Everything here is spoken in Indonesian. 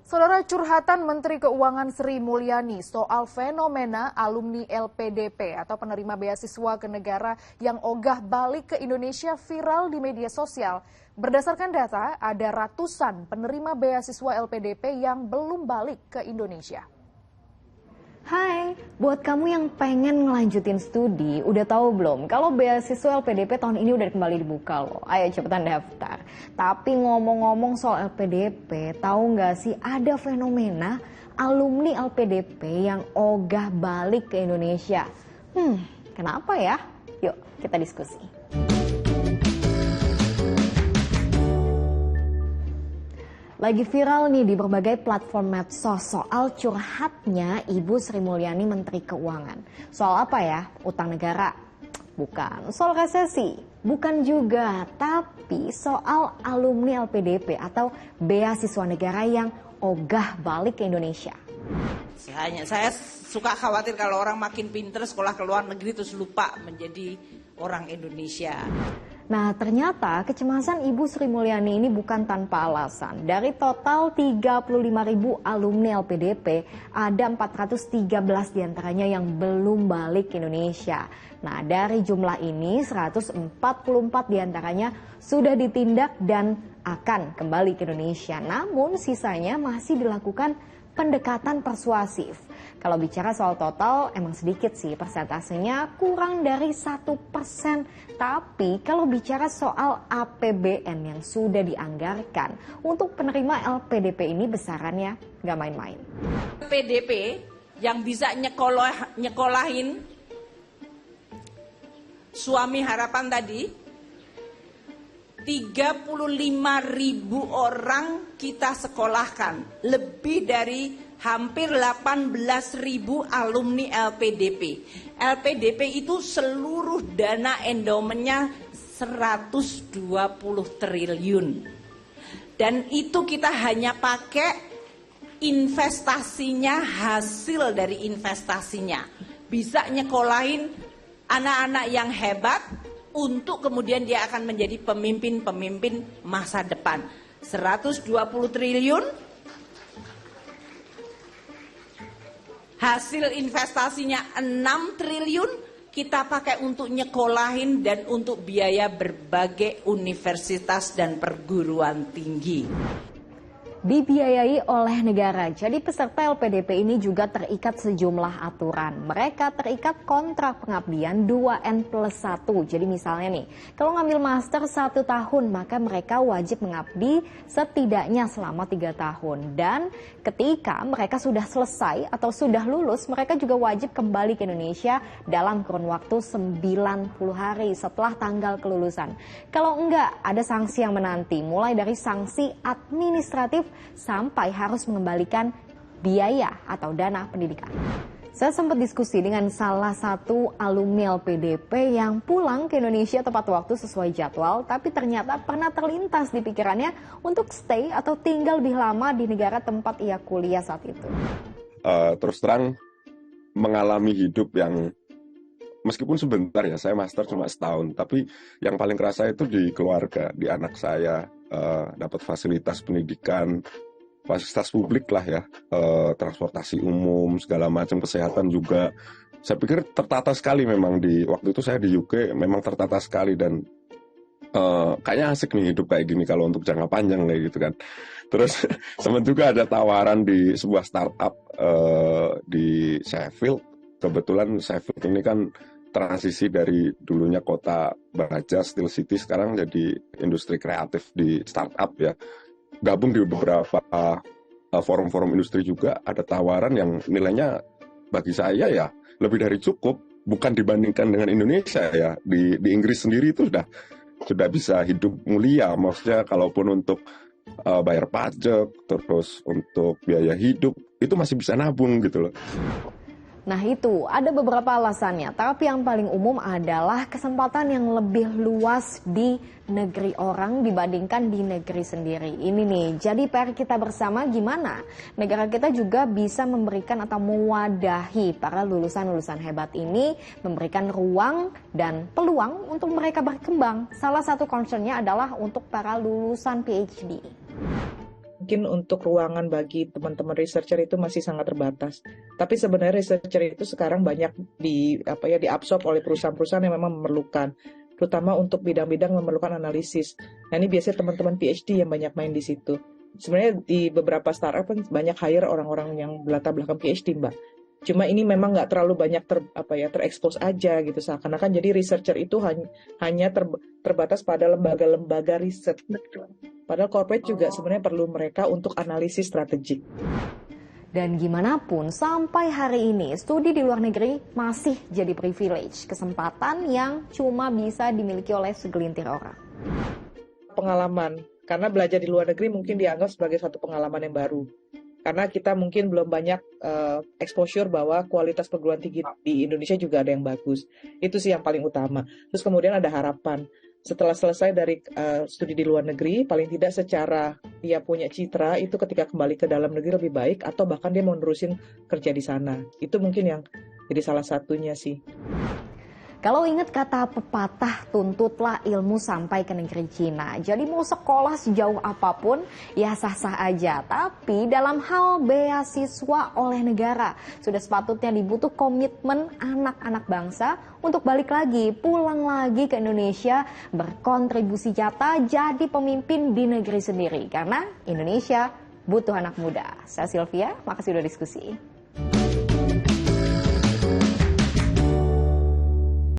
Saudara, curhatan Menteri Keuangan Sri Mulyani soal fenomena alumni LPDP atau penerima beasiswa ke negara yang ogah balik ke Indonesia viral di media sosial. Berdasarkan data, ada ratusan penerima beasiswa LPDP yang belum balik ke Indonesia. Hai, buat kamu yang pengen ngelanjutin studi, udah tahu belum kalau beasiswa LPDP tahun ini udah kembali dibuka loh. Ayo cepetan daftar. Tapi ngomong-ngomong soal LPDP, tahu nggak sih ada fenomena alumni LPDP yang ogah balik ke Indonesia? Kenapa ya? Yuk kita diskusi. Lagi viral nih di berbagai platform medsos soal curhatnya Ibu Sri Mulyani Menteri Keuangan. Soal apa ya? Utang negara? Bukan. Soal resesi? Bukan juga. Tapi soal alumni LPDP atau beasiswa negara yang ogah balik ke Indonesia. Saya suka khawatir kalau orang makin pinter sekolah ke luar negeri terus lupa menjadi orang Indonesia. Nah, ternyata kecemasan Ibu Sri Mulyani ini bukan tanpa alasan. Dari total 35.000 alumni LPDP, ada 413 diantaranya yang belum balik ke Indonesia. Nah, dari jumlah ini 144 diantaranya sudah ditindak dan akan kembali ke Indonesia. Namun sisanya masih dilakukan pendekatan persuasif. Kalau bicara soal total emang sedikit sih, persentasenya kurang dari 1%. Tapi kalau bicara soal APBN yang sudah dianggarkan untuk penerima LPDP ini besarannya nggak main-main. LPDP yang bisa nyekolahin suami harapan tadi, 35.000 orang kita sekolahkan, lebih dari hampir 18.000 alumni LPDP. LPDP itu seluruh dana endowmentnya 120 triliun. Dan itu kita hanya pakai investasinya, hasil dari investasinya. Bisa nyekolahin anak-anak yang hebat untuk kemudian dia akan menjadi pemimpin-pemimpin masa depan. 120 triliun. Hasil investasinya 6 triliun kita pakai untuk nyekolahin dan untuk biaya berbagai universitas dan perguruan tinggi. Dibiayai oleh negara. Jadi peserta LPDP ini juga terikat sejumlah aturan. Mereka terikat kontrak pengabdian 2N+1. Jadi misalnya nih, kalau ngambil master 1 tahun, maka mereka wajib mengabdi setidaknya selama 3 tahun. Dan ketika mereka sudah selesai atau sudah lulus, mereka juga wajib kembali ke Indonesia dalam kurun waktu 90 hari setelah tanggal kelulusan. Kalau enggak, ada sanksi yang menanti, mulai dari sanksi administratif sampai harus mengembalikan biaya atau dana pendidikan. Saya sempat diskusi dengan salah satu alumni LPDP yang pulang ke Indonesia tepat waktu sesuai jadwal, tapi ternyata pernah terlintas di pikirannya untuk stay atau tinggal lebih lama di negara tempat ia kuliah saat itu. Terus terang mengalami hidup yang meskipun sebentar ya, saya master cuma setahun, tapi yang paling kerasa itu di keluarga, di anak saya. Dapat fasilitas pendidikan, fasilitas publik lah ya, transportasi umum, segala macam, kesehatan juga. Saya pikir tertata sekali memang di waktu itu saya di UK, memang tertata sekali dan kayaknya asik nih hidup kayak gini kalau untuk jangka panjang kayak gitu kan. Terus sempat juga ada tawaran di sebuah startup di Sheffield. Kebetulan Sheffield ini kan transisi dari dulunya kota baja, Steel City, sekarang jadi industri kreatif di startup ya. Gabung di beberapa forum-forum industri juga, ada tawaran yang nilainya bagi saya ya lebih dari cukup, bukan dibandingkan dengan Indonesia ya. Di Inggris sendiri itu sudah bisa hidup mulia, maksudnya kalaupun untuk bayar pajak, terus untuk biaya hidup, itu masih bisa nabung gitu loh. Nah itu, ada beberapa alasannya, tapi yang paling umum adalah kesempatan yang lebih luas di negeri orang dibandingkan di negeri sendiri. Ini nih, jadi PR kita bersama gimana negara kita juga bisa memberikan atau mewadahi para lulusan-lulusan hebat ini, memberikan ruang dan peluang untuk mereka berkembang. Salah satu concernnya adalah untuk para lulusan PhD. mungkin untuk ruangan bagi teman-teman researcher itu masih sangat terbatas. Tapi sebenarnya researcher itu sekarang banyak diabsorb oleh perusahaan-perusahaan yang memang memerlukan, terutama untuk bidang-bidang memerlukan analisis. Nah, ini biasanya teman-teman PhD yang banyak main di situ. Sebenarnya di beberapa startup kan banyak hire orang-orang yang berlatar belakang PhD, Mbak. Cuma ini memang nggak terlalu banyak terekspos aja gitu, seakan-akan jadi researcher itu hanya terbatas pada lembaga-lembaga riset. Padahal corporate juga sebenarnya perlu mereka untuk analisis strategik. Dan gimana pun sampai hari ini studi di luar negeri masih jadi privilege, kesempatan yang cuma bisa dimiliki oleh segelintir orang. Pengalaman, karena belajar di luar negeri mungkin dianggap sebagai suatu pengalaman yang baru. Karena kita mungkin belum banyak exposure bahwa kualitas perguruan tinggi di Indonesia juga ada yang bagus. Itu sih yang paling utama. Terus kemudian ada harapan. Setelah selesai dari studi di luar negeri, paling tidak secara dia punya citra, itu ketika kembali ke dalam negeri lebih baik, atau bahkan dia mau nerusin kerja di sana. Itu mungkin yang jadi salah satunya sih. Kalau ingat kata pepatah, tuntutlah ilmu sampai ke negeri Cina. Jadi mau sekolah sejauh apapun, ya sah-sah aja. Tapi dalam hal beasiswa oleh negara, sudah sepatutnya dibutuh komitmen anak-anak bangsa untuk balik lagi, pulang lagi ke Indonesia, berkontribusi nyata jadi pemimpin di negeri sendiri. Karena Indonesia butuh anak muda. Saya Sylvia, makasih udah diskusi.